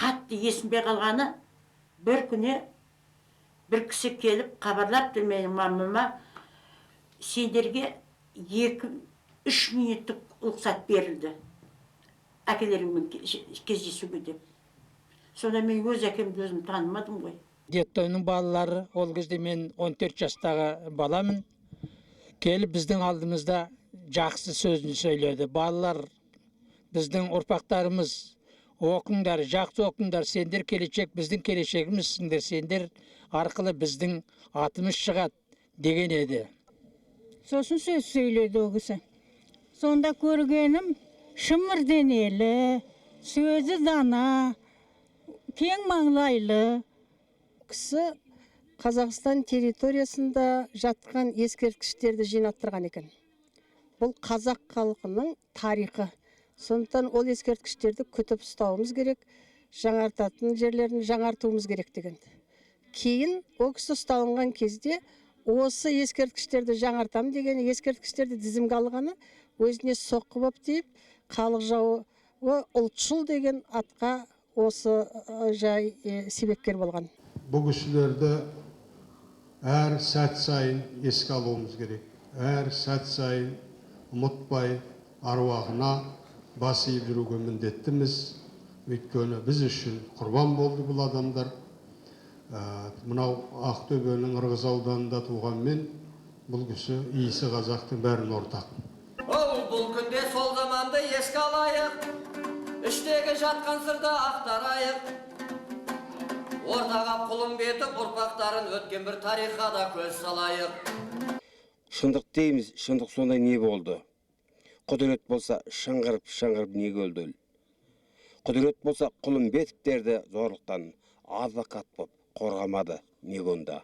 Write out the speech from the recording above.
қатты есімде қалғаны, бір күні бір кісі келіп хабарлапты менің мамама, сендерге 2-3 минуттық рұқсат берілді әкелеріңмен кездесуге деп. Сонда мен өз әкемді өзім танымадым ғой. Деттойның балалары, ол кезде мен 14 жастағы баламын. Келіп біздің алдымызда жақсы сөзін сөйледі. Балалар, біздің ұрпақтарымыз, оқыңдар, жақсы оқыңдар, сендер келешек, біздің келешегімізсіңдер, сендер арқылы біздің атымыз шығады деген еді. Сосын сөз сөйледі о кісі. Сонда көргенім шымыр денелі, сөзі дана, кең маңлайлы кісі Қазақстан территориясында жатқан ескерткіштерді жинаттырған екен. Бұл қазақ халқының тарихы. Сондықтан ол ескерткіштерді күтіп ұстауымыз керек, жаңартатын жерлерін жаңартуымыз керек деген. Кейін ол кісі ұсталынған кезде осы ескерткіштерді жаңартам деген, ескерткіштерді тізімге алғаны өзіне соққы боп тиіп, халық жауы ұлтшыл деген атқа осы жай себепкер болған. Бұл кісілерді әр сәт сайын еске алуымыз керек. Әр сәт сайын ұмытпай аруағына бас иіп жүруге міндеттіміз. Өйткені біз үшін құрбан болды бұл адамдар. Мынау Ақтөбенің Ырғыз ауданында туғанмен бұл кісі иісі қазақтың бәрін ортақ. Бұл күнде сол заманды еске алайық, іштегі жатқан сырды ақтарайық. Ортаға құлын бетіп ұрпақтарын өткен бір тарихқа да көз салайық. Шындық дейміз, шындық сондай не болды? Құдірет болса шыңғырып неге өлді? Құдірет болса құлын бетіктерді зорлықтан адвокат боп қорғамады неге онда?